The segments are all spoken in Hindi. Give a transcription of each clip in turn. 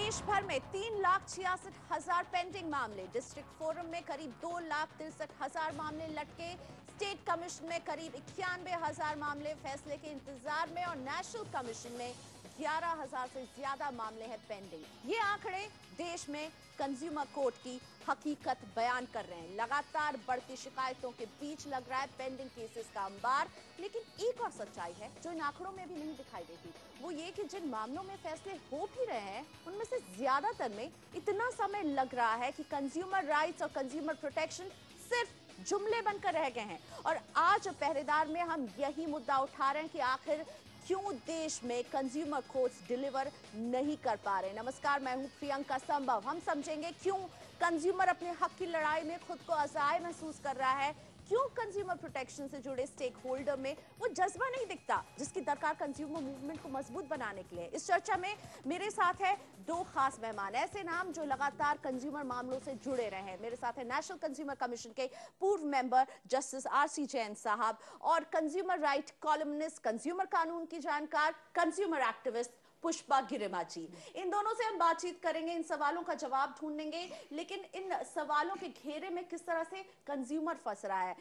देश भर में 3,66,000 पेंडिंग मामले, डिस्ट्रिक्ट फोरम में करीब 2,63,000 मामले लटके, स्टेट कमीशन में करीब 91,000 मामले फैसले के इंतजार में और नेशनल कमीशन में 11,000 से ज्यादा मामले हैं पेंडिंग। ये आंकड़े देश में कंज्यूमर कोर्ट की हकीकत बयान कर रहे हैं। लगातार बढ़ती शिकायतों के बीच लग रहा है पेंडिंग केसेस का अंबार। लेकिन एक और सच्चाई है जो इन आंकड़ों में भी नहीं दिखाई देती, वो ये कि जिन मामलों में फैसले हो भी रहे हैं उनमें से ज्यादातर में इतना समय लग रहा है कि कंज्यूमर राइट्स और कंज्यूमर प्रोटेक्शन सिर्फ जुमले बनकर रह गए हैं। और आज पहरेदार में हम यही मुद्दा उठा रहे हैं कि आखिर क्यों देश में कंज्यूमर कोर्ट्स डिलीवर नहीं कर पा रहे। नमस्कार, मैं हूं प्रियंका संभव। हम समझेंगे क्यों कंज्यूमर अपने हक की लड़ाई में खुद को असहाय महसूस कर रहा है, क्यों कंज्यूमर प्रोटेक्शन से जुड़े स्टेक होल्डर में वो जज्बा नहीं दिखता जिसकी दरकार कंज्यूमर मूवमेंट को मजबूत बनाने के लिए। इस चर्चा में मेरे साथ है दो खास मेहमान, ऐसे नाम जो लगातार कंज्यूमर मामलों से जुड़े रहे हैं। मेरे साथ है नेशनल कंज्यूमर कमीशन के पूर्व मेंबर जस्टिस आरसी जैन साहब और कंज्यूमर राइट कॉलमनिस्ट, कंज्यूमर कानून की जानकार, कंज्यूमर एक्टिविस्ट पुष्पा गिरिमा जी। इन दोनों से हम बातचीत करेंगे, इन सवालों का जवाब ढूंढेंगे। लेकिन इन सवालों के घेरे में किस तरह से कंज्यूमर फंस रहा है,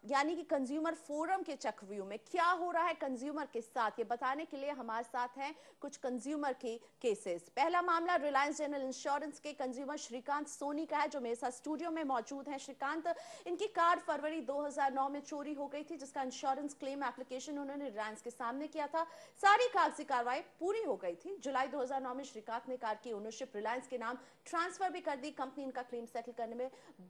यानी कि कंज्यूमर फोरम के चक्रव्यूह में क्या हो रहा है कंज्यूमर के साथ, ये बताने के लिए हमारे साथ हैं कुछ कंज्यूमर के केसेस। पहला मामला रिलायंस जनरल इंश्योरेंस के कंज्यूमर श्रीकांत सोनी का है जो मेरे साथ स्टूडियो में मौजूद है। श्रीकांत, इनकी कार फरवरी 2009 में चोरी हो गई थी जिसका इंश्योरेंस क्लेम एप्लीकेशन उन्होंने रिलायंस के सामने किया था। सारी कागजी कार्रवाई पूरी हो गई थी। जुलाई 2009 में श्रीकांत ने कार की ओनरशिप रिलायंस के नाम ट्रांसफर भी कर दी। कंपनी इनका क्लेम सेटल करने में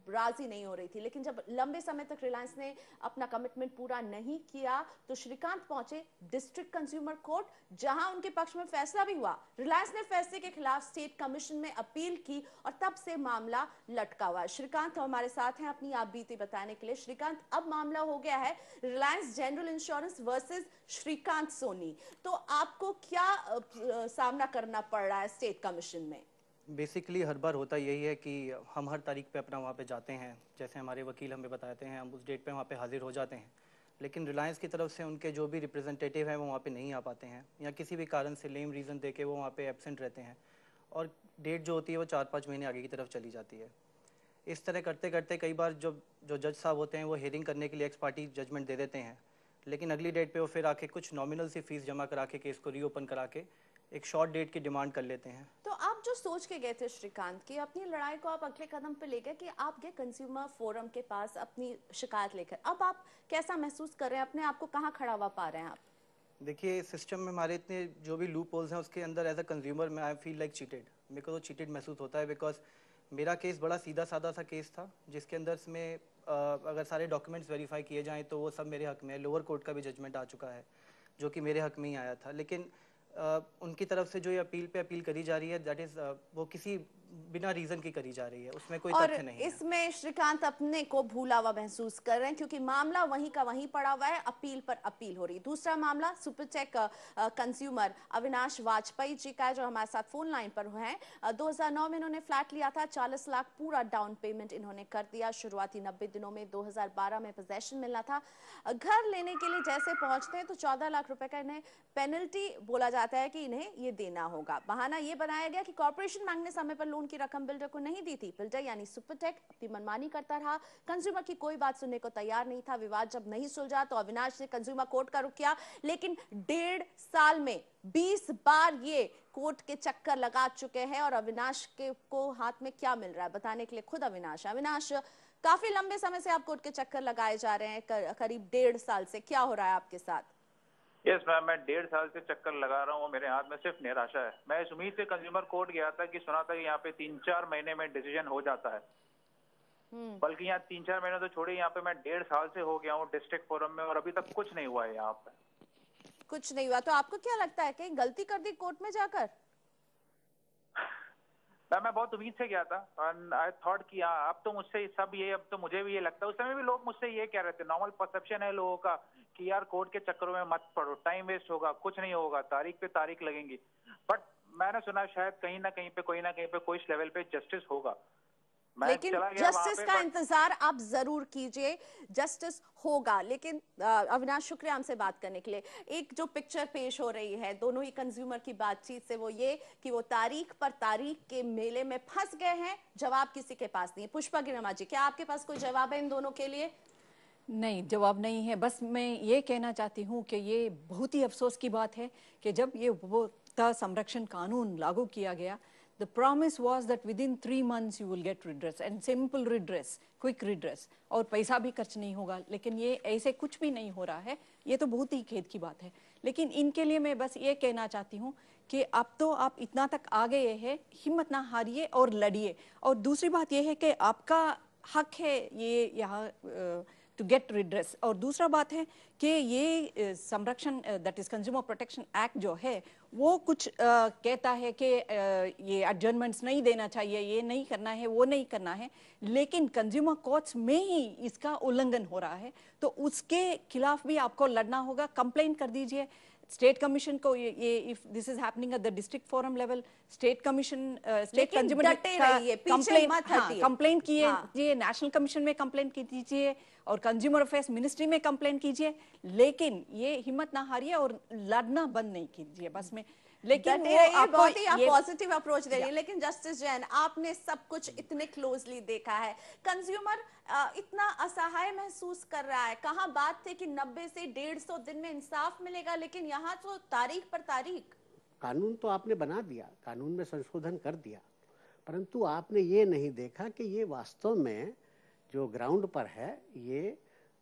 राजी नहीं हो रही थी। लेकिन जब लंबे समय तक रिलायंस ने अपना कमिटमेंट पूरा नहीं किया तो श्रीकांत पहुंचे डिस्ट्रिक्ट कंज्यूमर कोर्ट, जहां उनके पक्ष में फैसला भी हुआ। रिलायंस ने फैसले के खिलाफ स्टेट कमीशन में अपील की और तब से मामला लटका हुआ। श्रीकांत हमारे साथ हैं अपनी आप बीती बताने के लिए। श्रीकांत, अब मामला हो गया है Reliance General Insurance versus Shrikant Soni, तो आपको क्या सामना करना पड़ रहा है स्टेट कमीशन में? बेसिकली हर बार होता यही है कि हम हर तारीख पे अपना वहाँ पे जाते हैं, जैसे हमारे वकील हमें बताते हैं, हम उस डेट पे वहाँ पे हाजिर हो जाते हैं। लेकिन रिलायंस की तरफ से उनके जो भी रिप्रेजेंटेटिव हैं वो वहाँ पे नहीं आ पाते हैं या किसी भी कारण से लेम रीज़न दे के वो वहाँ पे एब्सेंट रहते हैं और डेट जो होती है वो 4-5 महीने आगे की तरफ चली जाती है। इस तरह करते करते कई बार जो जज साहब होते हैं वो हियरिंग करने के लिए एक्स पार्टी जजमेंट दे देते हैं, लेकिन अगली डेट पे वो फिर आके कुछ नॉमिनल सी फीस जमा करा के केस को रीओपन करा के एक शॉर्ट डेट की डिमांड कर लेते हैं। तो आप जो सोच के गए थे श्रीकांत की अपनी लड़ाई को आप अगले कदम पे ले गए कि आप गए कंज्यूमर फोरम के पास अपनी शिकायत लेकर, अब आप कैसा महसूस कर रहे हैं, अपने आप को कहाँ खड़ा हुआ पा रहे हैं आप? देखिए, सिस्टम में हमारे इतने जो भी लूप होल्स हैं उसके अंदर एज अ कंज्यूमर मैं आई फील लाइक चीटेड। मेरे को तो चीटेड महसूस होता है बिकॉज मेरा केस बड़ा सीधा साधा सा केस था जिसके अंदर में अगर सारे डॉक्यूमेंट्स वेरीफाई किए जाएं तो वो सब मेरे हक में है। लोअर कोर्ट का भी जजमेंट आ चुका है जो कि मेरे हक में ही आया था, लेकिन उनकी तरफ से जो ये अपील पे अपील करी जा रही है दैट इज़ वो किसी बिना रीज़न की करी जा रही है, उसमें कोई और तथ्य नहीं है। इसमें श्रीकांत अपने को भूला हुआ महसूस कर रहे हैं क्योंकि मामला वहीं का वहीं पड़ा हुआ है, अपील पर अपील हो रही है। दूसरा मामला सुपरटेक कंज्यूमर अविनाश वाजपेयी जी का है जो हमारे साथ फोन लाइन पर हैं। 2009 में इन्होंने फ्लैट लिया था, 40 लाख पूरा डाउन पेमेंट इन्होंने कर दिया। शुरुआती 90 दिनों में 2012 में पोजेशन मिलना था। घर लेने के लिए जैसे पहुंचते हैं तो 14 लाख रुपए का इन्हें पेनल्टी बोला जाता है कि इन्हें ये देना होगा। बहाना ये बनाया गया कि कॉर्पोरेशन बैंक ने समय पर लोन की रकम बिल्डर को नहीं दी थी। बिल्डर यानी सुपरटेक अपनी मनमानी करता रहा, कंज्यूमर की कोई बात सुनने को तैयार नहीं था। विवाद जब नहीं सुलझा तो अविनाश ने कंज्यूमर कोर्ट का रुख किया, लेकिन 1.5 साल में 20 बार ये कोर्ट के चक्कर लगा चुके हैं। और अविनाश के को हाथ में क्या मिल रहा है बताने के लिए खुद अविनाश। अविनाश, काफी लंबे समय से आप कोर्ट के चक्कर लगाए जा रहे हैं, करीब 1.5 साल से, क्या हो रहा है आपके साथ? यस मैम, मैं 1.5 साल से चक्कर लगा रहा हूँ। मेरे हाथ में सिर्फ निराशा है। मैं इस उम्मीद से कंज्यूमर कोर्ट गया था कि सुना था कि यहाँ पे 3-4 महीने में डिसीजन हो जाता है, बल्कि यहाँ 3-4 महीने तो छोड़िए, यहाँ पे मैं 1.5 साल से हो गया हूँ डिस्ट्रिक्ट फोरम में और अभी तक कुछ नहीं हुआ है। यहाँ पे कुछ नहीं हुआ तो आपको क्या लगता है कहीं गलती कर दी कोर्ट में जाकर? मैं बहुत उम्मीद से गया था और आई थॉट कि हाँ अब तो मुझसे सब ये, अब तो मुझे भी ये लगता है। उस समय भी लोग मुझसे ये कह रहे थे, नॉर्मल परसेप्शन है लोगों का कि यार कोर्ट के चक्करों में मत पड़ो, टाइम वेस्ट होगा, कुछ नहीं होगा, तारीख पे तारीख लगेंगी। बट मैंने सुना शायद कहीं ना कहीं पे कोई ना कहीं पे कोई इस लेवल पे जस्टिस होगा। मैं लेकिन चला गया वहां जस्टिस पे, का इंतजार आप जरूर कीजिए, जस्टिस होगा। लेकिन अविनाश, शुक्रिया हमसे बात करने के लिए। एक जो पिक्चर पेश हो रही है दोनों ही कंज्यूमर की बातचीत से, वो ये कि वो तारीख पर तारीख के मेले में फंस गए हैं, जवाब किसी के पास नहीं है। पुष्पा गिरमा जी, क्या आपके पास कोई जवाब है इन दोनों के लिए? नहीं, जवाब नहीं है। बस मैं ये कहना चाहती हूँ कि ये बहुत ही अफसोस की बात है कि जब ये उपभोक्ता संरक्षण कानून लागू किया गया, the promise was that within 3 months you will get redress and simple redress, quick redress, और पैसा भी खर्च नहीं होगा। लेकिन ये ऐसे कुछ भी नहीं हो रहा है, ये तो बहुत ही खेद की बात है। लेकिन इनके लिए मैं बस ये कहना चाहती हूँ कि अब तो आप इतना तक आ गए हैं, हिम्मत ना हारिए और लड़िए। और दूसरी बात ये है कि आपका हक है ये यहाँ टू गेट रिड्रेस। और दूसरा बात है कि ये संरक्षण that is consumer protection act जो है वो कुछ कहता है कि ये एडजर्नमेंट्स नहीं देना चाहिए, ये नहीं करना है, वो नहीं करना है, लेकिन कंज्यूमर कोर्ट्स में ही इसका उल्लंघन हो रहा है। तो उसके खिलाफ भी आपको लड़ना होगा, कंप्लेन कर दीजिए स्टेट कमीशन को। ये if this is happening at the district forum level, state commission, state consumer complain कीजिए, नेशनल कमीशन में कंप्लेन कीजिए और कंज्यूमर अफेयर्स मिनिस्ट्री में कंप्लेन कीजिए। लेकिन ये हिम्मत ना हारिए और लड़ना बंद नहीं कीजिए बस में। लेकिन वो बहुत ही आप पॉजिटिव अप्रोच दे रही है। लेकिन जस्टिस जैन, आपने सब कुछ इतने क्लोजली देखा है, कंज्यूमर इतना असहाय महसूस कर रहा है। कहाँ बात थी कि 90 से 150 दिन में इंसाफ मिलेगा, लेकिन यहाँ तो तारीख पर तारीख। कानून तो आपने बना दिया, कानून में संशोधन कर दिया, परंतु आपने ये नहीं देखा कि ये वास्तव में जो ग्राउंड पर है ये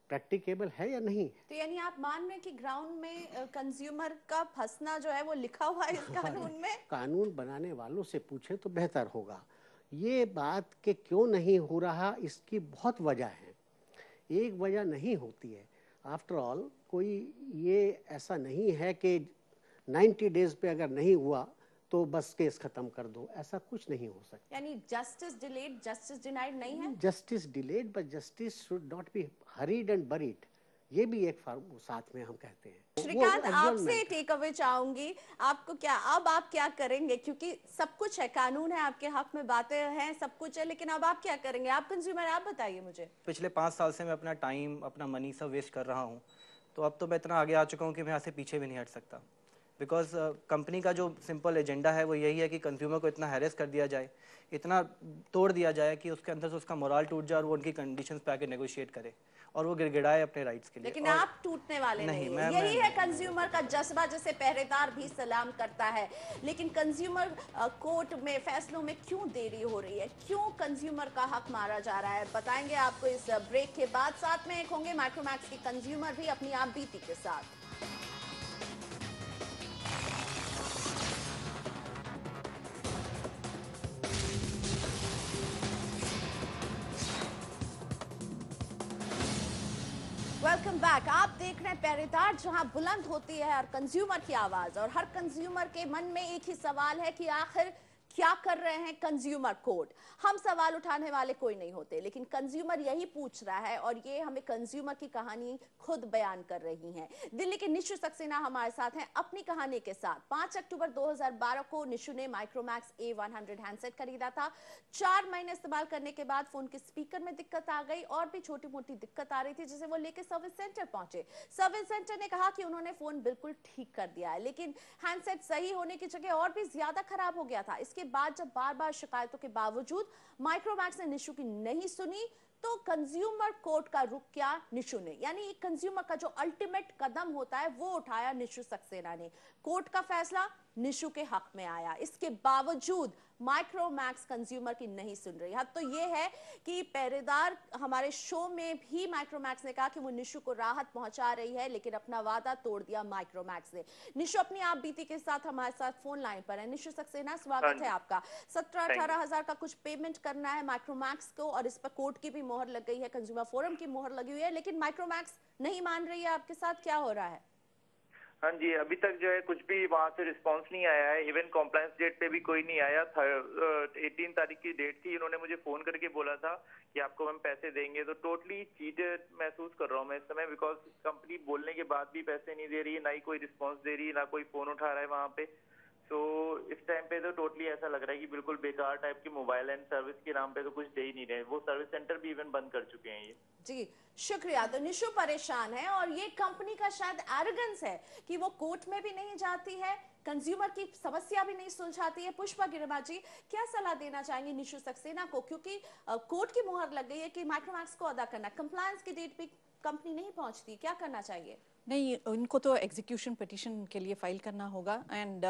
प्रैक्टिकेबल है या नहीं। तो यानी आप मान रहे हैं कि ग्राउंड में कंज्यूमर का फंसना जो है वो लिखा हुआ है इस कानून में? कानून बनाने वालों से पूछे तो बेहतर होगा। ये बात के क्यों नहीं हो रहा, इसकी बहुत वजह है, एक वजह नहीं होती है। आफ्टर ऑल कोई ये ऐसा नहीं है कि 90 डेज पे अगर नहीं हुआ तो बस केस खत्म कर दो, ऐसा कुछ नहीं हो सकता। यानी जस्टिस डिलेड, जस्टिस डिनाइड नहीं है। Justice delayed but justice should not be hurried and buried, ये भी एक साथ में हम कहते हैं। श्रीकांत, आपसे टेक अवे चाहूंगी, आपको क्या, अब आप क्या करेंगे? क्योंकि सब कुछ है, कानून है आपके हक में, बातें हैं, सब कुछ है, लेकिन अब आप क्या करेंगे? आप कंज्यूमर, आप बताइए मुझे। पिछले 5 साल से मैं अपना टाइम, अपना मनी सब वेस्ट कर रहा हूँ, तो अब तो मैं इतना आगे आ चुका हूँ कि मैं यहाँ से पीछे भी नहीं हट सकता। बिकॉज कंपनी का जो सिंपल एजेंडा है वो यही है कि कंज्यूमर को इतना हैरेस कर दिया जाए, इतना तोड़ दिया जाए कि उसके अंदर से उसका मोरल टूट जाए और वो उनकी कंडीशंस पे आके नेगोशिएट करे और वो गिड़गिड़ाए अपने राइट्स के लिए। लेकिन आप टूटने वाले नहीं, यही है कंज्यूमर का जज्बा, जिसे पहरेदार भी सलाम करता है। लेकिन कंज्यूमर कोर्ट में फैसलों में क्यों देरी हो रही है, क्यों कंज्यूमर का हक मारा जा रहा है, बताएंगे आपको इस ब्रेक के बाद। साथ में एक होंगे माइक्रोमैक्स के कंज्यूमर भी अपनी आप बीती के साथ। Welcome back. आप देख रहे हैं पहरेदार, जहां बुलंद होती है हर कंज्यूमर की आवाज और हर कंज्यूमर के मन में एक ही सवाल है कि आखिर क्या कर रहे हैं कंज्यूमर कोर्ट। हम सवाल उठाने वाले कोई नहीं होते, लेकिन कंज्यूमर यही पूछ रहा है और ये हमें कंज्यूमर की कहानी खुद बयान कर रही हैं। दिल्ली के निशु सक्सेना हमारे साथ हैं अपनी कहानी के साथ। 5 अक्टूबर 2012 को निशु ने माइक्रोमैक्स A100 हैंडसेट खरीदा था। 4 महीने इस्तेमाल करने के बाद फोन के स्पीकर में दिक्कत आ गई और भी छोटी मोटी दिक्कत आ रही थी, जिसे वो लेके सर्विस सेंटर पहुंचे। सर्विस सेंटर ने कहा कि उन्होंने फोन बिल्कुल ठीक कर दिया है, लेकिन हैंडसेट सही होने की जगह और भी ज्यादा खराब हो गया था। इसके बाद जब बार बार शिकायतों के बावजूद माइक्रोमैक्स ने निशु की नहीं सुनी, तो कंज्यूमर कोर्ट का रुख किया निशु ने, यानी कंज्यूमर का जो अल्टीमेट कदम होता है वो उठाया निशु सक्सेना ने। कोर्ट का फैसला निशु के हक में आया। इसके बावजूद माइक्रोमैक्स कंज्यूमर की नहीं सुन रही। हद तो ये है कि पहरेदार हमारे शो में भी माइक्रोमैक्स ने कहा कि वो निशु को राहत पहुंचा रही है, लेकिन अपना वादा तोड़ दिया माइक्रोमैक्स ने। निशु अपनी आप बीती के साथ हमारे साथ फोन लाइन पर है। निशु सक्सेना, स्वागत है आपका। 17-18 हजार का कुछ पेमेंट करना है माइक्रोमैक्स को और इस पर कोर्ट की भी मोहर लग गई है, कंज्यूमर फोरम की मोहर लगी हुई है, लेकिन माइक्रोमैक्स नहीं मान रही है। आपके साथ क्या हो रहा है? हाँ जी, अभी तक जो है कुछ भी वहाँ से रिस्पांस नहीं आया है। इवन कॉम्प्लायंस डेट पे भी कोई नहीं आया था। 18 तारीख की डेट थी, इन्होंने मुझे फोन करके बोला था कि आपको हम पैसे देंगे। तो टोटली चीटेड महसूस कर रहा हूँ मैं इस समय, बिकॉज कंपनी बोलने के बाद भी पैसे नहीं दे रही है, ना ही कोई रिस्पांस दे रही है, ना कोई फोन उठा रहा है वहाँ पे। तो इस टाइम पे तो टोटली ऐसा लग रहा है कि बिल्कुल बेकार टाइप की मोबाइल एंड सर्विस के नाम पे तो कुछ दे ही नहीं रहे। वो सर्विस सेंटर भी इवन बंद कर चुके हैं ये। जी शुक्रिया। तो निशु परेशान है और ये कंपनी का शायद एरोगेंस है कि वो कोर्ट में भी नहीं जाती है, कंज्यूमर की समस्या भी नहीं सुलझाती है। पुष्पा गिरिमा जी क्या सलाह देना चाहेंगे निशु सक्सेना को, क्योंकि कोर्ट की मुहर लग गई है कि माइक्रोमैक्स को अदा करना, कंप्लायंस की डेट पे कंपनी नहीं पहुंचती, क्या करना चाहिए? नहीं, इनको तो एग्जीक्यूशन पिटीशन के लिए फाइल करना होगा। एंड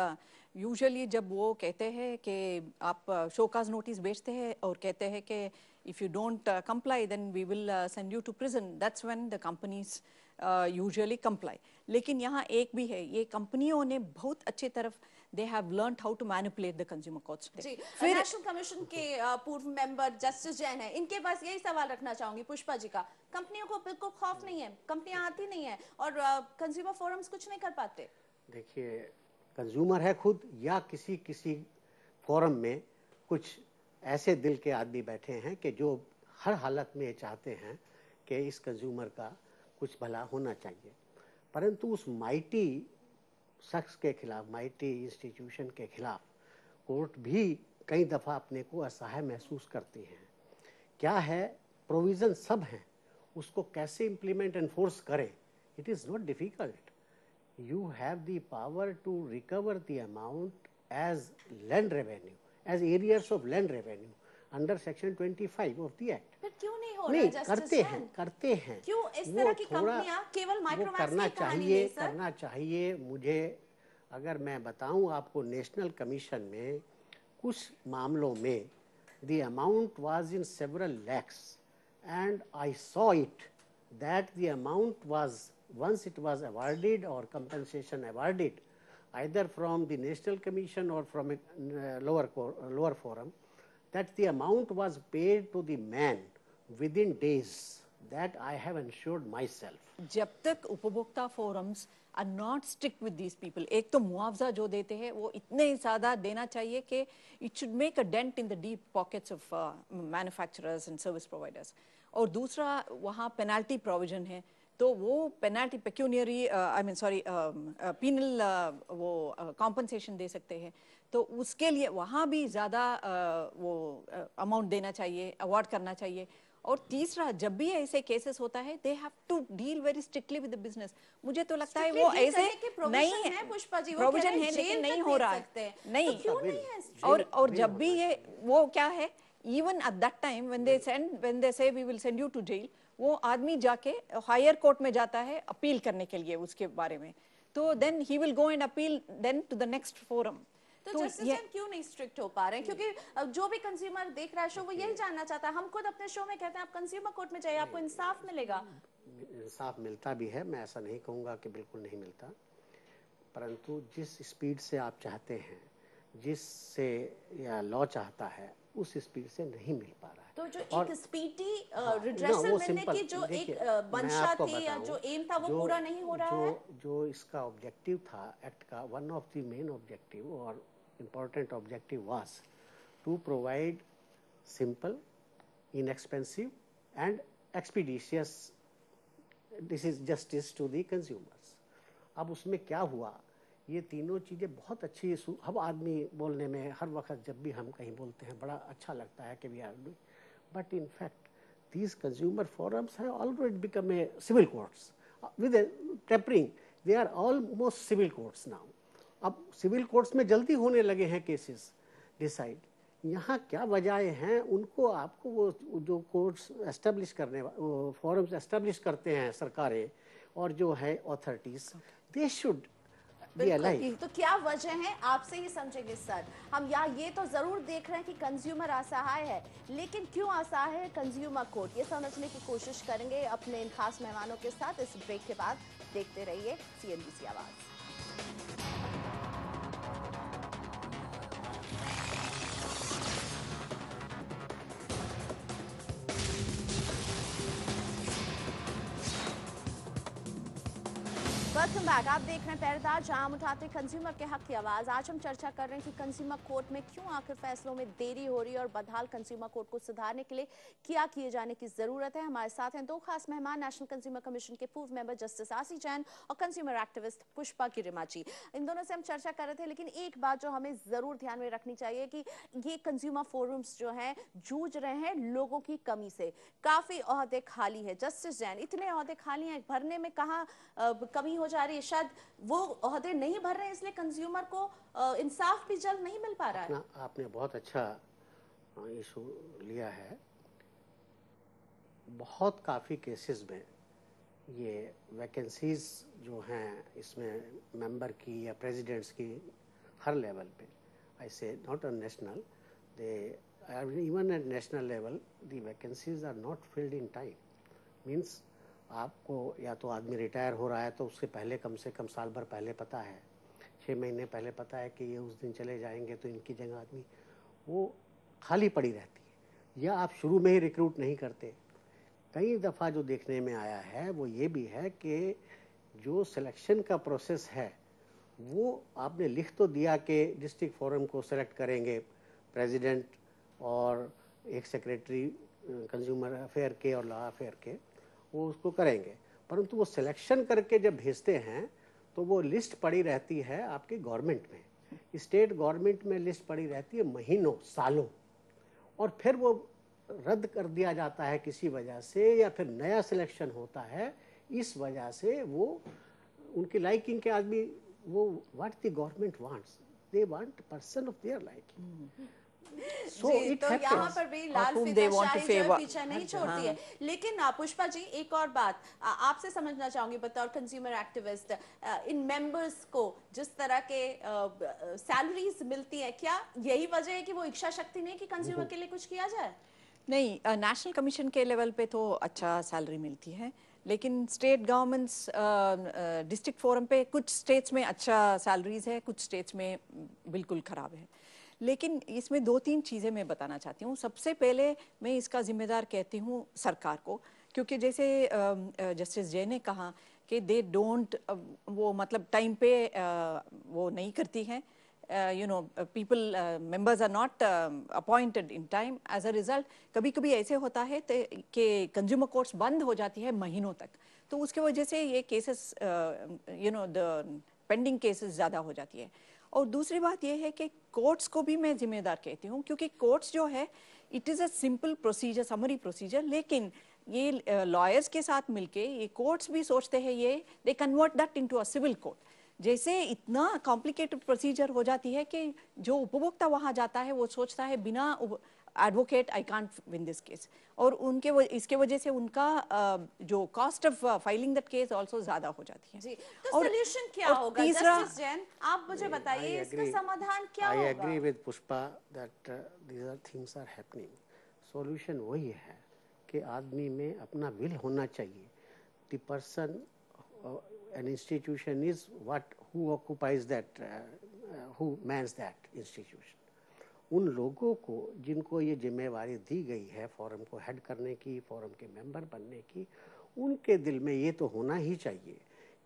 यूजुअली जब वो कहते हैं कि आप शोकाज नोटिस भेजते हैं और कहते हैं कि if you don't comply then we will send you to prison, that's when the companies usually comply. लेकिन यहाँ एक भी है, ये कंपनियों ने बहुत अच्छी तरफ they have learned how to manipulate the consumer courts. जी, नेशनल कमीशन के पूर्व मेंबर जस्टिस जैन है, इनके पास यही सवाल रखना चाहूंगी पुष्पा जी का। कंपनियों को बिल्कुल खौफ नहीं है, कंपनियां आती नहीं है और कंज्यूमर फोरम्स कुछ नहीं कर पाते। देखिए, कंज्यूमर है खुद या किसी फोरम में कुछ ऐसे दिल के आदमी बैठे हैं कि जो हर हालत में ये चाहते हैं कि इस कंज्यूमर का कुछ भला होना चाहिए, परंतु उस माइटी शख्स के खिलाफ, माइटी इंस्टीट्यूशन के खिलाफ कोर्ट भी कई दफ़ा अपने को असहाय महसूस करती हैं। क्या है, प्रोविज़न सब हैं, उसको कैसे इम्प्लीमेंट एनफोर्स करें, it is not difficult. You have the power to recover the amount as land revenue, as arrears of land revenue under section 25 of the act. फिर क्यों नहीं हो रहा? करते हैं। क्यों इस तरह की कंपनियां केवल माइक्रोमैक्स करना चाहिए। मुझे अगर मैं बताऊं आपको, नेशनल कमीशन में कुछ मामलों में the amount was in several lakhs and I saw it that the amount was once it was awarded or compensation awarded either from the national commission or from a lower forum, that the amount was paid to the man within days. That I have ensured myself. जब तक उपभोक्ता forums are not strict with these people, एक तो मुआवजा जो देते हैं वो इतने ज़्यादा देना चाहिए कि it should make a dent in the deep pockets of manufacturers and service providers. और दूसरा वहाँ पेनाल्टी प्रोविजन है, तो वो पेनाल्टी पेक्यूनियरी पीनल वो कॉम्पनसेशन दे सकते हैं, तो उसके लिए वहाँ भी ज़्यादा वो अमाउंट देना चाहिए, अवार्ड करना चाहिए। और तीसरा, जब भी ऐसे केसेस होता है they have to deal very strictly with the business. मुझे तो लगता है वो ऐसे नहीं है, प्रोविजन है लेकिन नहीं हो रहा है, नहीं। और जब भी ये वो क्या है, even at that time when they say we will send you to jail, वो आदमी जाके हायर कोर्ट में जाता है अपील करने के लिए उसके बारे में, तो then he will go and appeal then to the next forum. तो जस्टिस क्यों नहीं स्ट्रिक्ट हो पा रहे हैं? क्योंकि जो भी कंज्यूमर देख रहा है शो वो यही जानना चाहता है। हम खुद अपने शो में कहते हैं आप कंज्यूमर कोर्ट में जाइए, आपको इंसाफ मिलेगा। इंसाफ मिलता भी है, मैं ऐसा नहीं कहूँगा कि बिल्कुल नहीं मिलता, परंतु जिस स्पीड से आप चाहते हैं, जिससे या लॉ चाहता है, उस स्पीड से नहीं मिल पा रहा है। तो जो एक स्पीडी रिड्रेसल मिलने की जो एक मंशा थी या जो एम था वो पूरा नहीं हो रहा है। जो इसका ऑब्जेक्टिव था एक्ट का, one of the main objective और important objective was to provide simple, inexpensive and expeditious justice to the consumers. अब उसमें क्या हुआ, ये तीनों चीज़ें बहुत अच्छी, हम आदमी बोलने में हर वक्त जब भी हम कहीं बोलते हैं बड़ा अच्छा लगता है कि we are doing, but in fact these consumer forums have already become a civil courts with a tempering. They are almost civil courts now. अब civil courts में जल्दी होने लगे हैं केसेस डिसाइड। यहाँ क्या वजह हैं, उनको आपको वो जो कोर्ट्स एस्टेब्लिश करने, फॉरम्स एस्टेब्लिश करते हैं सरकारें और जो है अथॉरिटीज, दे शुड तो क्या वजह है आपसे ही समझेंगे सर। हम यहाँ ये तो जरूर देख रहे हैं कि कंज्यूमर असहाय है, लेकिन क्यों असहाय है कंज्यूमर कोर्ट, ये समझने की कोशिश करेंगे अपने इन खास मेहमानों के साथ। इस ब्रेक के बाद देखते रहिए CNBC आवाज। Welcome back. आप देख रहे हैं पहरेदार, जहां हम उठाते कंज्यूमर के हक की आवाज। आज हम चर्चा कर रहे हैं कि कंज्यूमर कोर्ट में क्यों आखिर फैसलों में देरी हो रही है और बदहाल कंज्यूमर कोर्ट को सुधारने के लिए क्या किए जाने की जरूरत है। हमारे साथ हैं दो खास मेहमान, नेशनल कंज्यूमर कमीशन के पूर्व मेंबर जस्टिस आसी जैन और कंज्यूमर एक्टिविस्ट पुष्पा किरिमाची। इन दोनों से हम चर्चा कर रहे थे, लेकिन एक बात जो हमें जरूर ध्यान में रखनी चाहिए कि ये कंज्यूमर फोरम्स जो हैं जूझ रहे हैं लोगों की कमी से। काफी ओहदे खाली है। जस्टिस जैन, इतने ओहदे खाली हैं, भरने में कहाँ कमी हो जा रही है? शायद वो ओहदे नहीं भर रहे हैं, इसलिए कंज्यूमर को इंसाफ भी जल्द नहीं मिल पा रहा है। आपने बहुत अच्छा इशू लिया है। बहुत काफ़ी केसेस में ये वैकेंसीज जो हैं इसमें मेंबर की या प्रेसिडेंट्स की हर लेवल पे, I say not on national, they even at national level the vacancies are not filled in time. Means आपको या तो आदमी रिटायर हो रहा है तो उससे पहले कम से कम साल भर पहले पता है, 6 महीने पहले पता है कि ये उस दिन चले जाएंगे तो इनकी जगह आदमी, वो खाली पड़ी रहती है। या आप शुरू में ही रिक्रूट नहीं करते। कई दफ़ा जो देखने में आया है वो ये भी है कि जो सिलेक्शन का प्रोसेस है वो आपने लिख तो दिया कि डिस्ट्रिक्ट फोरम को सेलेक्ट करेंगे प्रेसिडेंट और एक सेक्रेटरी कंज्यूमर अफेयर के और लॉ अफेयर के, वो उसको करेंगे, परंतु वो सिलेक्शन करके जब भेजते हैं तो वो लिस्ट पड़ी रहती है आपके गवर्नमेंट में, स्टेट गवर्नमेंट में लिस्ट पड़ी रहती है महीनों सालों, और फिर वो रद्द कर दिया जाता है किसी वजह से, या फिर नया सिलेक्शन होता है। इस वजह से वो उनकी लाइकिंग के आदमी, वो what the government wants, they want person of their liking. तो यहाँ पर भी लाल फिजाशाही जो है पीछे नहीं छोड़ती है। लेकिन पुष्पा जी, एक और बात आपसे समझना चाहूंगी बतौर कंज्यूमर एक्टिविस्ट, इन मेंबर्स को जिस तरह के सैलरीज मिलती है, क्या यही वजह है कि वो इच्छा शक्ति नहीं कि कंज्यूमर के लिए कुछ किया जाए? नहीं, नेशनल कमीशन के लेवल पे तो अच्छा सैलरी मिलती है, लेकिन स्टेट गवर्नमेंट्स डिस्ट्रिक्ट फोरम पे कुछ स्टेट्स में अच्छा सैलरीज है, कुछ स्टेट्स में बिल्कुल ख़राब है। लेकिन इसमें 2-3 चीज़ें मैं बताना चाहती हूँ। सबसे पहले मैं इसका जिम्मेदार कहती हूँ सरकार को, क्योंकि जैसे जस्टिस जय ने कहा कि दे डोंट, वो मतलब टाइम पे वो नहीं करती हैं, you know, people members are not appointed in time. As a result, कभी-कभी ऐसे होता है कि कंज्यूमर कोर्ट्स बंद हो जाती है महीनों तक, तो उसके वजह से ये cases you know, the pending cases ज़्यादा हो जाती है। और दूसरी बात ये है कि कोर्ट्स को भी मैं जिम्मेदार कहती हूँ, क्योंकि कोर्ट्स जो है it is a simple procedure, summary procedure, लेकिन ये लॉयर्स के साथ मिलके ये कोर्ट्स भी सोचते हैं ये they convert that into a civil court. जैसे इतना कॉम्प्लिकेटेड प्रोसीजर हो जाती है कि जो उपभोक्ता वहाँ जाता है वो सोचता है बिना advocate I can't win this case, और इसके वजह से उनका जो cost of filing that case also ज्यादा हो जाती है। जी, तो सॉल्यूशन क्या होगा? जस्टिस जैन, आप मुझे बताइए इसका समाधान क्या होगा? I agree with Pushpa that these are things are happening. Solution वही है कि आदमी में अपना विल होना चाहिए। The person, an institution is who occupies that, who mans that institution. उन लोगों को जिनको ये जिम्मेवारी दी गई है फोरम को हेड करने की, फोरम के मेंबर बनने की, उनके दिल में ये तो होना ही चाहिए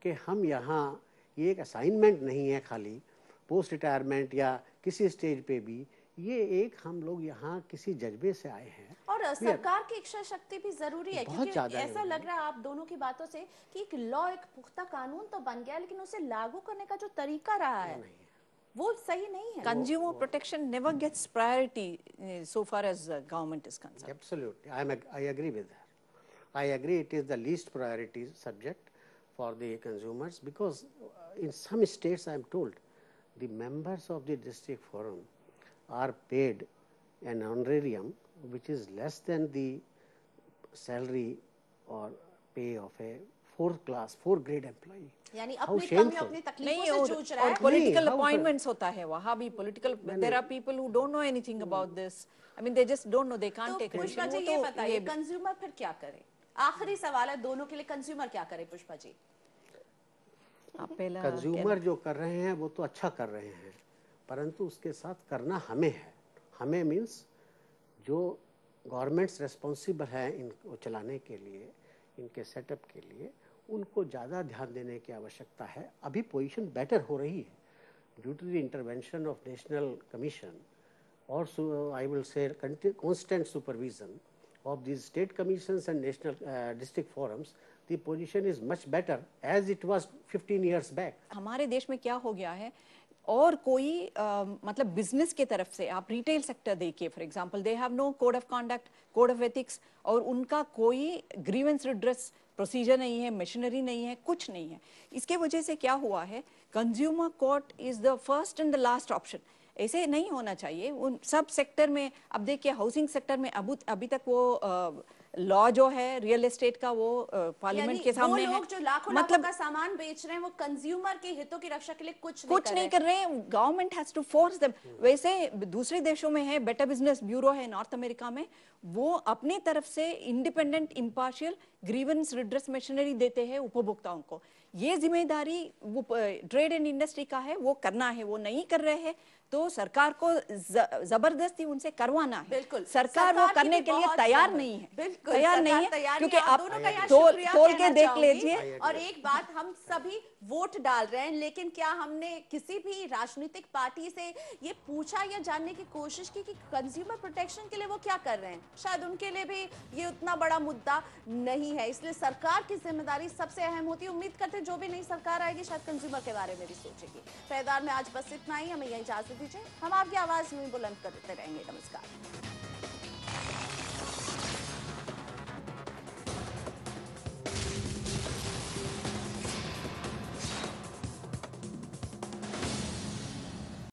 कि हम यहाँ, ये एक असाइनमेंट नहीं है खाली पोस्ट रिटायरमेंट या किसी स्टेज पे भी, ये एक हम लोग यहाँ किसी जज्बे से आए हैं। और सरकार की इच्छा शक्ति भी जरूरी है, क्योंकि ऐसा लग रहा है आप दोनों की बातों से कि एक लॉ, एक पुख्ता कानून तो बन गया, लेकिन उसे लागू करने का जो तरीका रहा है वो सही नहीं है। Consumer protection never gets priority so far as government is concerned. Absolutely, I agree with that. I agree it is the least priority subject for the consumers, because in some states I am told the members of the district forum are paid an honorarium which is less than the salary or pay of a 4 grade employee. यानी अपनी कमियों, अपनी तकलीफों से जूझ रहा है। Political appointments होता है वहाँ भी political, there are people who don't know anything about this. I mean they just don't know, they can't take Pushpa ji ये बताइए, कंज्यूमर फिर क्या करे? आखिरी सवाल है दोनों के लिए, कंज्यूमर क्या करे पुष्पा जी? कंज्यूमर जो कर रहे हैं वो तो अच्छा कर रहे हैं, परंतु उसके साथ करना हमें है। हमें मीन्स जो गवर्नमेंट्स रेस्पॉन्सिबल है इनको चलाने के लिए, इनके सेटअप के लिए, उनको ज़्यादा ध्यान देने की आवश्यकता है। अभी पोजीशन बेटर हो रही है due to the intervention of national commission और I will say constant supervision of these state commissions and national district forums. The position is much better as it was 15 years back. हमारे देश में क्या हो गया है, और कोई मतलब बिजनेस के तरफ से आप रिटेल सेक्टर देखिए, for example they have no code of conduct, code of ethics, और उनका कोई ग्रीवेंस रिड्रेस प्रोसीजर नहीं है, मशीनरी नहीं है, कुछ नहीं है। इसके वजह से क्या हुआ है, consumer court is the first and the last option. ऐसे नहीं होना चाहिए उन सब सेक्टर में। अब देखिए हाउसिंग सेक्टर में अभी तक वो लॉ जो है रियल एस्टेट का वो पार्लियामेंट के सामने है। लोग जो लाखों लाखों का सामान बेच रहे हैं वो कंज्यूमर के हितों की रक्षा के लिए कुछ नहीं कर रहे हैं। Government has to force them. वैसे दूसरे देशों में है, बेटर बिजनेस ब्यूरो है नॉर्थ अमेरिका में, वो अपनी तरफ से independent impartial grievance redress machinery देते हैं उपभोक्ताओं को। ये जिम्मेदारी वो ट्रेड एंड इंडस्ट्री का है, वो करना है, वो नहीं कर रहे हैं तो सरकार को जबरदस्ती उनसे करवाना है। बिल्कुल, सरकार वो करने के लिए तैयार नहीं है, बिल्कुल तैयार नहीं है, क्योंकि आप दोनों का यहाँ तोल के देख लीजिए। और एक बात, हम सभी वोट डाल रहे हैं, लेकिन क्या हमने किसी भी राजनीतिक पार्टी से ये पूछा या जानने की कोशिश की कि कंज्यूमर प्रोटेक्शन के लिए वो क्या कर रहे हैं? शायद उनके लिए भी ये उतना बड़ा मुद्दा नहीं है, इसलिए सरकार की जिम्मेदारी सबसे अहम होती है। उम्मीद करते हैं जो भी नई सरकार आएगी शायद कंज्यूमर के बारे में भी सोचेगी। पहरेदार में आज बस इतना ही, हमें यही इजाजत दीजिए। हम आपकी आवाज यूं ही बुलंद करते रहेंगे। नमस्कार।